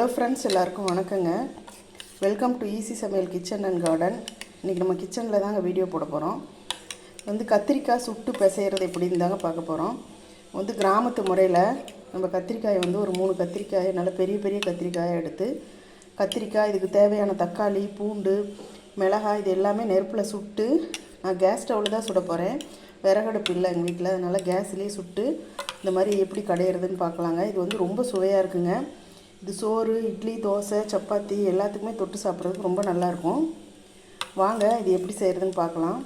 Hello friends, எல்லாருக்கும் வணக்கங்க. Welcome to easy சமையல் கிச்சன் அண்ட் கார்டன். இன்றைக்கி நம்ம கிச்சனில் தாங்க வீடியோ போட போகிறோம். கத்திரிக்காய் சுட்டு பிசைகிறது எப்படின்னு தாங்க பார்க்க போகிறோம். கிராமத்து முறையில் நம்ம கத்திரிக்காயை ஒரு 3 கத்திரிக்காயை நல்ல பெரிய பெரிய கத்திரிக்காயை எடுத்து கத்திரிக்காய், இதுக்கு தேவையான தக்காளி, பூண்டு, மிளகாய் இது எல்லாமே நெருப்பில் சுட்டு, நான் கேஸ் ஸ்டவ்வில் தான் சுட போகிறேன். விறகடுப்பு இல்லை எங்கள் வீட்டில், அதனால் கேஸ்லேயே சுட்டு இந்த மாதிரி எப்படி கடையிறதுன்னு பார்க்கலாங்க. இது ரொம்ப சுவையாக இருக்குங்க. இது சோறு, இட்லி, தோசை, சப்பாத்தி எல்லாத்துக்குமே தொட்டு சாப்பிட்றதுக்கு ரொம்ப நல்லாயிருக்கும். வாங்க இது எப்படி செய்கிறதுன்னு பார்க்கலாம்.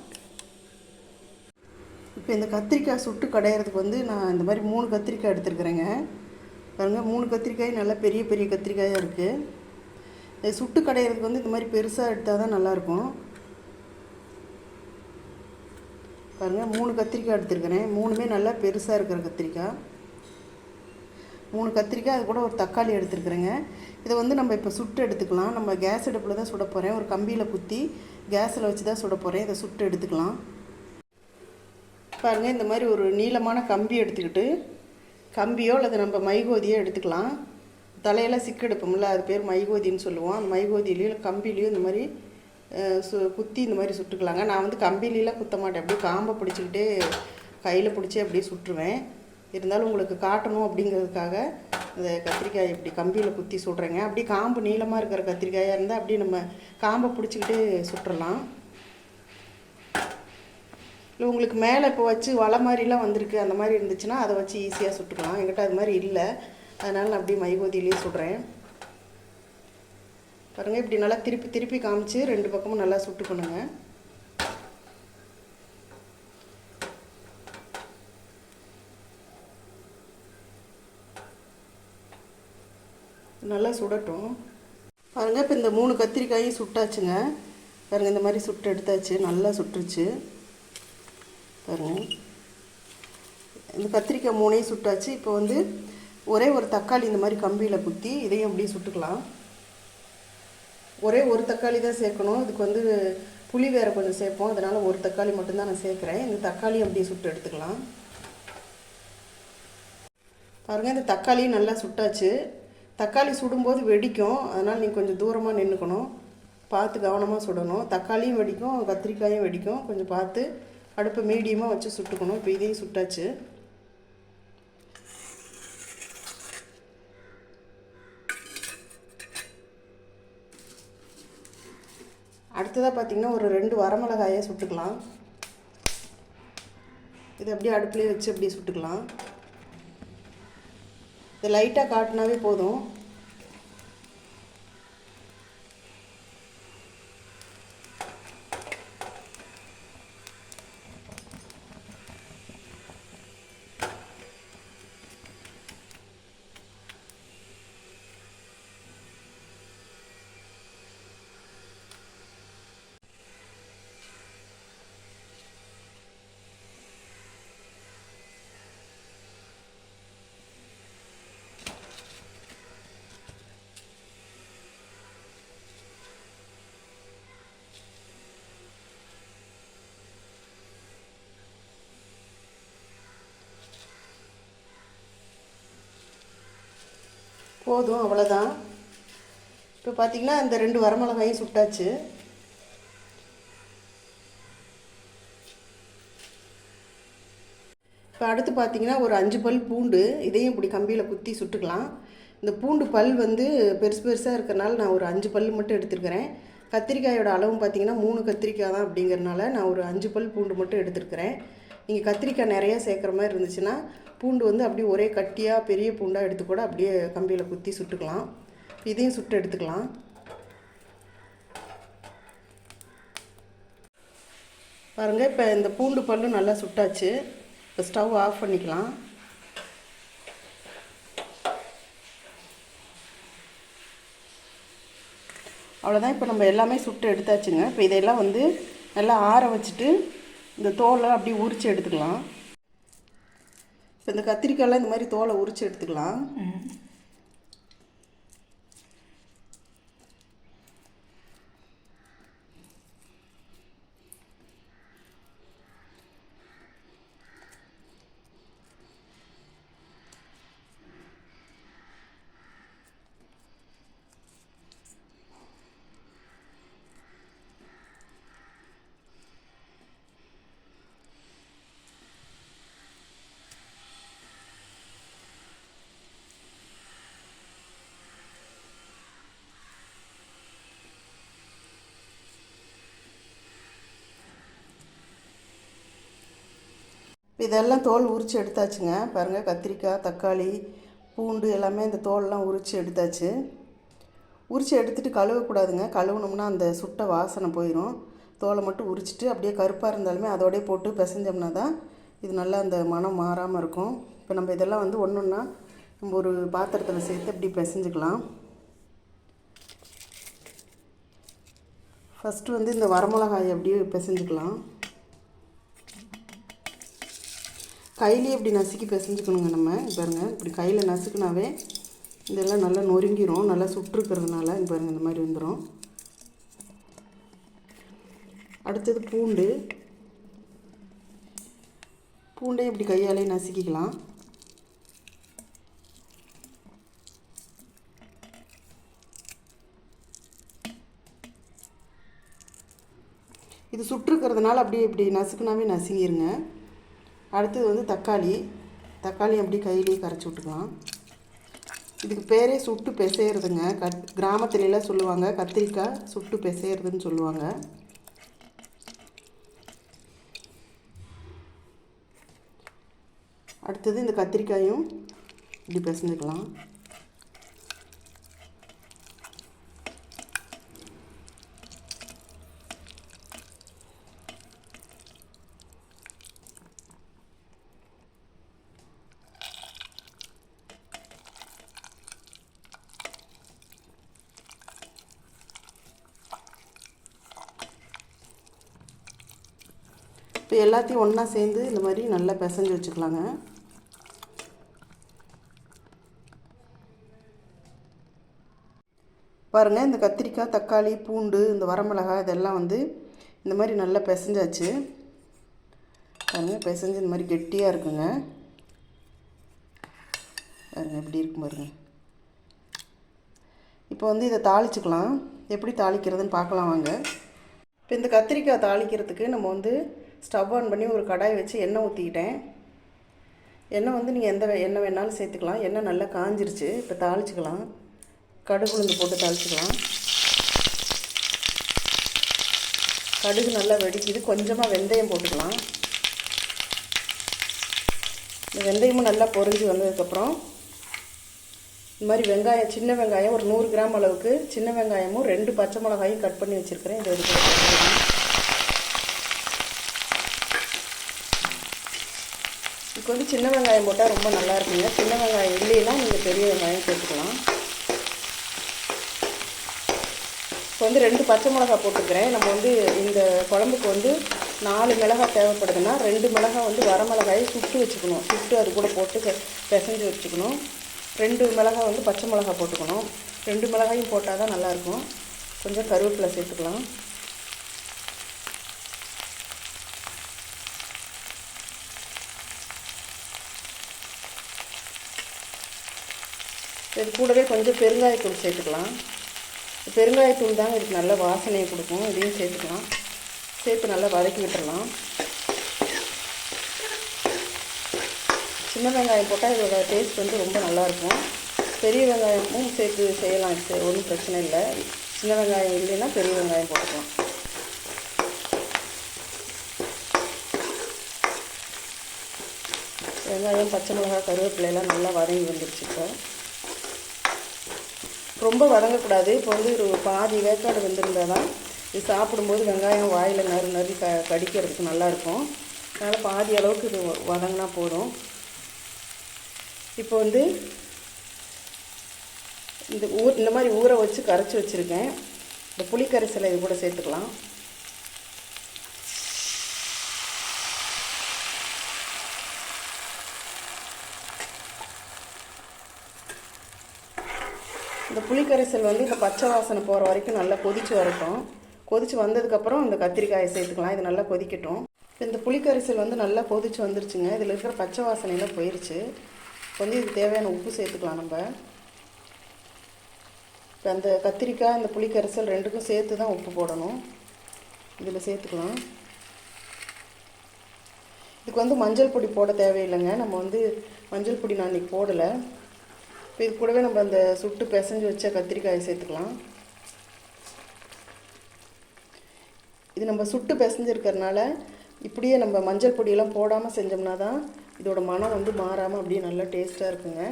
இப்போ இந்த கத்திரிக்காய் சுட்டு கடையிறதுக்கு நான் இந்த மாதிரி 3 கத்திரிக்காய் எடுத்துருக்குறேங்க. பாருங்கள், 3 கத்திரிக்காய் நல்லா பெரிய பெரிய கத்திரிக்காயாக இருக்குது. இது சுட்டு கடையிறதுக்கு இந்த மாதிரி பெருசாக எடுத்தால் தான் நல்லாயிருக்கும். பாருங்கள், 3 கத்திரிக்காய் எடுத்துருக்கிறேன். 3மே நல்லா பெருசாக இருக்கிற கத்திரிக்காய். 3 கத்திரிக்காய், அது கூட ஒரு தக்காளி எடுத்துருக்குறேங்க. இதை நம்ம இப்போ சுட்டு எடுத்துக்கலாம். நம்ம கேஸ் அடுப்பில் தான் சுட போகிறேன். ஒரு கம்பியில் குத்தி கேஸில் வச்சு தான் சுட போகிறேன். இதை சுட்டு எடுத்துக்கலாம். பாருங்கள், இந்த மாதிரி ஒரு நீளமான கம்பி எடுத்துக்கிட்டு, கம்பியோ அல்லது நம்ம மைகோதியோ எடுத்துக்கலாம். தலையெல்லாம் சிக்கு எடுப்போம்ல, அது பேர் மைகோதின்னு சொல்லுவோம். அந்த மைகோதியிலையோ இல்லை கம்பிலையோ இந்த மாதிரி குத்தி இந்த மாதிரி சுட்டுக்கலாங்க. நான் கம்பிலாம் குத்த மாட்டேன், அப்படியே காம்பை பிடிச்சிக்கிட்டே கையில் பிடிச்சி அப்படியே சுட்டுருவேன். இருந்தாலும் உங்களுக்கு காட்டணும் அப்படிங்கிறதுக்காக இந்த கத்திரிக்காய் இப்படி கம்பியில் குத்தி சுடுறேங்க. அப்படியே காம்பு நீளமாக இருக்கிற கத்திரிக்காயாக இருந்தால் அப்படியே நம்ம காம்பை பிடிச்சிக்கிட்டு சுட்டுறலாம். இல்லை உங்களுக்கு மேலே இப்போ வச்சு வலை மாதிரிலாம் வந்திருக்கு, அந்த மாதிரி இருந்துச்சுன்னா அதை வச்சு ஈஸியாக சுட்டுக்கலாம். என்கிட்ட அது மாதிரி இல்லை, அதனால் நான் அப்படியே மைகோதியிலே சுடுறேன். பாருங்கள், இப்படி நல்லா திருப்பி திருப்பி காமிச்சு 2 பக்கமும் நல்லா சுட்டுக்கணுங்க. நல்லா சுடட்டும். பாருங்கள், இப்போ இந்த 3 கத்திரிக்காயும் சுட்டாச்சுங்க. பாருங்கள், இந்த மாதிரி சுட்டு எடுத்தாச்சு, நல்லா சுட்டுருச்சு. பாருங்கள், இந்த கத்திரிக்காய் 3ஐயும் சுட்டாச்சு. இப்போ ஒரே ஒரு தக்காளி இந்த மாதிரி கம்பியில் குத்தி இதையும் அப்படியே சுட்டுக்கலாம். ஒரே ஒரு தக்காளி தான் சேர்க்கணும். இதுக்கு புளி வேறு கொஞ்சம் சேர்ப்போம், அதனால் ஒரு தக்காளி மட்டும்தான் நான் சேர்க்குறேன். இந்த தக்காளி அப்படியே சுட்டு எடுத்துக்கலாம். பாருங்கள், இந்த தக்காளியும் நல்லா சுட்டாச்சு. தக்காளி சுடும்போது வெடிக்கும், அதனால் நீங்கள் கொஞ்சம் தூரமாக நின்றுக்கணும், பார்த்து கவனமாக சுடணும். தக்காளியும் வெடிக்கும், கத்திரிக்காயும் வெடிக்கும், கொஞ்சம் பார்த்து அடுப்பை மீடியமாக வச்சு சுட்டுக்கணும். இப்போ இதையும் சுட்டாச்சு. அடுத்ததாக பார்த்திங்கன்னா ஒரு 2 வரமிளகாயை சுட்டுக்கலாம். இது அப்படியே அடுப்புலேயே வச்சு அப்படியே சுட்டுக்கலாம். இது லைட்டாக காட்டினாவே போதும். போதும், அவ்வளோதான். இப்போ பார்த்திங்கன்னா இந்த 2 வரமிளகாயும் சுட்டாச்சு. இப்போ அடுத்து பார்த்திங்கன்னா ஒரு 5 பல் பூண்டு, இதையும் இப்படி கம்பியில் குத்தி சுட்டுக்கலாம். இந்த பூண்டு பல் பெருசு பெருசாக இருக்கிறனால நான் ஒரு 5 பல் மட்டும் எடுத்துருக்கிறேன். கத்திரிக்காயோட அளவும் பார்த்திங்கன்னா 3 கத்திரிக்காய் தான் அப்படிங்கிறனால நான் ஒரு 5 பல் பூண்டு மட்டும் எடுத்துருக்கிறேன். நீங்கள் கத்திரிக்காய் நிறையா சேர்க்குற மாதிரி இருந்துச்சுன்னா பூண்டு அப்படியே ஒரே கட்டியாக பெரிய பூண்டாக எடுத்து கூட அப்படியே கம்பியில் குத்தி சுட்டுக்கலாம். இதையும் சுட்டு எடுத்துக்கலாம். பாருங்கள், இப்போ இந்த பூண்டு பல்லும் நல்லா சுட்டாச்சு. இப்போ ஸ்டவ் ஆஃப் பண்ணிக்கலாம். அவ்வளோதான். இப்போ நம்ம எல்லாமே சுட்டு எடுத்தாச்சுங்க. இப்போ இதெல்லாம் நல்லா ஆற வச்சுட்டு இந்த தோலை அப்படியே உரித்து எடுத்துக்கலாம். இப்போ இந்த கத்திரிக்காயெல்லாம் இந்த மாதிரி தோலை உரித்து எடுத்துக்கலாம். இதெல்லாம் தோல் உரித்து எடுத்தாச்சுங்க. பாருங்கள், கத்திரிக்காய், தக்காளி, பூண்டு எல்லாமே இந்த தோலெலாம் உரித்து எடுத்தாச்சு. உரித்து எடுத்துகிட்டு கழுவக்கூடாதுங்க. கழுவுனோம்னா அந்த சுட்ட வாசனை போயிடும். தோலை மட்டும் உரிச்சிட்டு அப்படியே கருப்பாக இருந்தாலுமே அதோடய போட்டு பிசைஞ்சோம்னா தான் இது நல்லா அந்த மனம் மாறாமல் இருக்கும். இப்போ நம்ம இதெல்லாம் வந்து ஒன்று ஒன்றா நம்ம ஒரு பாத்திரத்தில் சேர்த்து அப்படி பிசைஞ்சிக்கலாம். ஃபஸ்ட்டு வந்து இந்த வரமிளகாயை அப்படியே பிசைஞ்சிக்கலாம். கையிலே இப்படி நசுக்கி பிசைஞ்சிக்கணுங்க. நம்ம பாருங்கள், இப்படி கையில் நசுக்குனாவே இதெல்லாம் நல்லா நொறுங்கிரும். நல்லா சுட்டுருக்கிறதுனால பாருங்கள் இந்த மாதிரி வந்துடும். அடுத்தது பூண்டே இப்படி கையாலே நசுக்கிக்கலாம். இது சுட்டுருக்கிறதுனால அப்படியே இப்படி நசுக்குனாவே நசுங்கிருங்க. அடுத்தது வந்து தக்காளி அப்படி கையிலேயே கரைச்சி விட்டுக்கலாம். இதுக்கு பேரே சுட்டு பிசையிறதுங்க. கிராமத்துலலாம் சொல்லுவாங்க கத்திரிக்காய் சுட்டு பிசையிறதுன்னு சொல்லுவாங்க. அடுத்தது இந்த கத்திரிக்காயும் இப்படி பிசைஞ்சுக்கலாம். இப்போ எல்லாத்தையும் ஒன்றா சேர்ந்து இந்த மாதிரி நல்லா பிசைஞ்சு வச்சுக்கலாங்க. பாருங்கள், இந்த கத்திரிக்காய், தக்காளி, பூண்டு, இந்த வரமிளகாய் இதெல்லாம் வந்து இந்த மாதிரி நல்லா பிசைஞ்சாச்சு. பாருங்கள், பிசைஞ்சு இந்த மாதிரி கெட்டியாக இருக்குங்க. பாருங்கள் எப்படி இருக்கும் பாருங்கள். இப்போ வந்து இதை தாளிச்சுக்கலாம். எப்படி தாளிக்கிறதுன்னு பார்க்கலாம் வாங்க. இப்போ இந்த கத்திரிக்காய் தாளிக்கிறதுக்கு நம்ம வந்து ஸ்டவ் ஆன் பண்ணி ஒரு கடாய் வச்சு எண்ணெய் ஊற்றிக்கிட்டேன். எண்ணெய் வந்து நீங்கள் எந்த எண்ணெய் வேணாலும் சேர்த்துக்கலாம். எண்ணெய் நல்லா காஞ்சிருச்சு. இப்போ தாளிச்சுக்கலாம். கடுகு உளுந்து போட்டு தாளிச்சுக்கலாம். கடுகு நல்லா வெடிக்குது. கொஞ்சமாக வெந்தயம் போட்டுக்கலாம். இந்த வெந்தயமும் நல்லா பொரிஞ்சு வந்ததுக்கப்புறம் இந்த மாதிரி வெங்காயம், சின்ன வெங்காயம் ஒரு 100 கிராம் அளவுக்கு சின்ன வெங்காயமும் 2 பச்சை மிளகாயும் கட் பண்ணி வச்சுருக்கிறேன். இதை எடுத்து போட்டுக்கலாம். இதுக்கு வந்து சின்ன வெங்காயம் போட்டால் ரொம்ப நல்லா இருக்குங்க. சின்ன வெங்காயம் இல்லைன்னா நீங்கள் பெரிய வெங்காயம் சேர்த்துக்கலாம். இப்போ வந்து 2 பச்சை மிளகாய் போட்டுக்கிறேன். நம்ம வந்து இந்த குழம்புக்கு வந்து 4 மிளகாய் தேவைப்படுதுன்னா 2 மிளகாய் வந்து வரமிளகாயை சுட்டு வச்சுக்கணும். சுட்டு அது கூட போட்டு பிசைஞ்சு வச்சுக்கணும். 2 மிளகாய் வந்து பச்சை மிளகாய் போட்டுக்கணும். 2 மிளகாயும் போட்டால் தான் நல்லாயிருக்கும். கொஞ்சம் கருவேப்பிலை சேர்த்துக்கலாம். இது கூடவே கொஞ்சம் பெருங்காயத்தூள் சேர்த்துக்கலாம். பெருங்காயத்தூள் தாங்க இதுக்கு நல்ல வாசனையை கொடுக்கும். இதையும் சேர்த்துக்கலாம். சேர்த்து நல்லா வதக்கி விட்டுடலாம். சின்ன வெங்காயம் போட்டால் இதோட டேஸ்ட் வந்து ரொம்ப நல்லாயிருக்கும். பெரிய வெங்காயமும் சேர்த்து செய்யலாம். இது ஒன்றும் பிரச்சனை இல்லை. சின்ன வெங்காயம் இல்லைன்னா பெரிய வெங்காயம் போட்டுக்கலாம். வெங்காயம், பச்சை மிளகாய், கருவேப்பிலையெல்லாம் நல்லா வதங்கி வந்துடுச்சு. இப்போ ரொம்ப வதங்கக்கூடாது. இப்போ வந்து ஒரு பாதி வேக்காடு வெந்திருந்தால் தான் இது சாப்பிடும்போது வெங்காயம் வாயில் நறு கடிக்கிறதுக்கு நல்லாயிருக்கும். அதனால் பாதி அளவுக்கு இது வதங்கினா போதும். இப்போ வந்து இந்த மாதிரி ஊற வச்சு கரைச்சி வச்சுருக்கேன். இந்த புளி கரைசலை இது கூட சேர்த்துக்கலாம். இந்த புளிக்கரைசல் வந்து இந்த பச்சை வாசனை போகிற வரைக்கும் நல்லா கொதித்து வரட்டும். கொதித்து வந்ததுக்கப்புறம் இந்த கத்திரிக்காயை சேர்த்துக்கலாம். இது நல்லா கொதிக்கட்டும். இந்த புளிக்கரைசல் வந்து நல்லா கொதித்து வந்துருச்சுங்க. இதில் இருக்கிற பச்சை வாசனையெல்லாம் போயிடுச்சு. வந்து இதுக்கு தேவையான உப்பு சேர்த்துக்கலாம். நம்ம இப்போ அந்த கத்திரிக்காய், இந்த புளிக்கரைசல் ரெண்டுக்கும் சேர்த்து தான் உப்பு போடணும். இதில் சேர்த்துக்கலாம். இதுக்கு வந்து மஞ்சள் பொடி போட தேவையில்லைங்க. நம்ம வந்து மஞ்சள் பொடி நான் இன்றைக்கி போடலை. இப்போ இது கூடவே நம்ம அந்த சுட்டு பிசைஞ்சு வச்ச கத்திரிக்காயை சேர்த்துக்கலாம். இது நம்ம சுட்டு பிசைஞ்சிருக்கிறதுனால இப்படியே நம்ம மஞ்சள் பொடியெல்லாம் போடாமல் செஞ்சோம்னா தான் இதோட மனம் வந்து மாறாமல் அப்படியே நல்லா டேஸ்ட்டாக இருக்குங்க.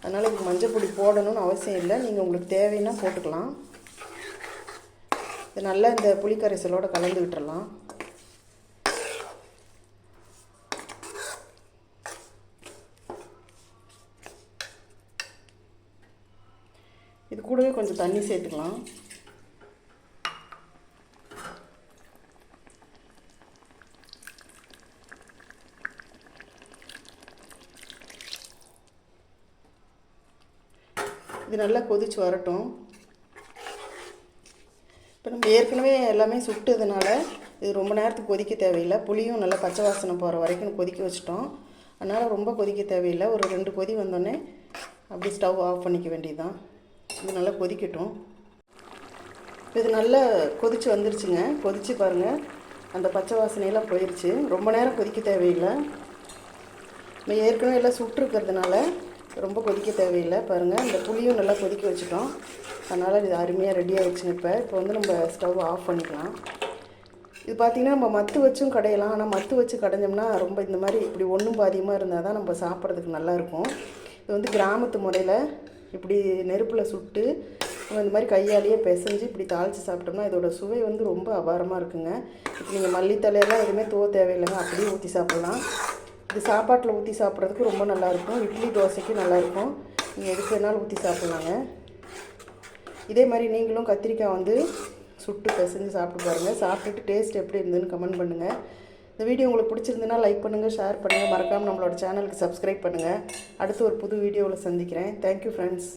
அதனால் இதுக்கு மஞ்சள் பொடி போடணும்னு அவசியம் இல்லை, நீங்கள் உங்களுக்கு தேவைன்னா போட்டுக்கலாம். இது நல்லா இந்த புளிக்கரைசலோடு கலந்து விட்டுறலாம். இது கூடவே கொஞ்சம் தண்ணி சேர்த்துக்கலாம். இது நல்லா கொதிச்சு வரட்டும். இப்போ நம்ம ஏற்கனவே எல்லாமே சுட்டதுனால இது ரொம்ப நேரத்துக்கு கொதிக்க தேவையில்லை. புளியும் நல்லா பச்சை வாசனை போகிற வரைக்கும் கொதிக்க வச்சிட்டோம். அதனால் ரொம்ப கொதிக்க தேவையில்லை. ஒரு 2 கொதி வந்தோடனே அப்படி ஸ்டவ் ஆஃப் பண்ணிக்க வேண்டியதுதான். இது நல்லா கொதிக்கட்டும். இது நல்லா கொதித்து வந்துருச்சுங்க. கொதித்து பாருங்கள், அந்த பச்சை வாசனையெல்லாம் போயிடுச்சு. ரொம்ப நேரம் கொதிக்க தேவையில்லை. நம்ம ஏற்கனவே எல்லாம் சுட்டுருக்கிறதுனால ரொம்ப கொதிக்க தேவையில்லை. பாருங்கள், இந்த புளியும் நல்லா கொதிக்க வச்சுட்டோம். அதனால் இது அருமையாக ரெடி ஆகிடுச்சுங்க. இப்போ வந்து நம்ம ஸ்டவ் ஆஃப் பண்ணிக்கலாம். இது பார்த்திங்கன்னா நம்ம மத்து வச்சும் கடையலாம். ஆனால் மத்து வச்சு கடைஞ்சோம்னா ரொம்ப இந்த மாதிரி இப்படி ஒன்றும் பாதியமாக இருந்தால் தான் நம்ம சாப்பிட்றதுக்கு நல்லாயிருக்கும். இது வந்து கிராமத்து முறையில் இப்படி நெருப்பில் சுட்டு நம்ம இந்த மாதிரி கையாலேயே பிசைஞ்சு இப்படி தாளித்து சாப்பிட்டோம்னா இதோட சுவை வந்து ரொம்ப அபாரமாக இருக்குங்க. இப்போ நீங்கள் மல்லித்தலையெல்லாம் எதுவுமே தூவ தேவையில்லைங்க, அப்படியே ஊற்றி சாப்பிட்லாம். இது சாப்பாட்டில் ஊற்றி சாப்பிட்றதுக்கு ரொம்ப நல்லாயிருக்கும். இட்லி தோசைக்கு நல்லாயிருக்கும். நீங்கள் எதுக்கு வேணாலும் ஊற்றி சாப்பிட்லாங்க. இதே மாதிரி நீங்களும் கத்திரிக்காய் வந்து சுட்டு பிசைஞ்சு சாப்பிட்டு பாருங்கள். சாப்பிட்டுட்டு டேஸ்ட் எப்படி இருந்ததுன்னு கமெண்ட் பண்ணுங்கள். இந்த வீடியோ உங்களுக்கு பிடிச்சிருந்துன்னா லைக் பண்ணுங்கள், ஷேர் பண்ணுங்கள். மறக்காமல் நம்மளோட சேனலுக்கு சப்ஸ்கிரைப் பண்ணுங்கள். அடுத்து ஒரு புது வீடியோவில் சந்திக்கிறேன். Thank you friends.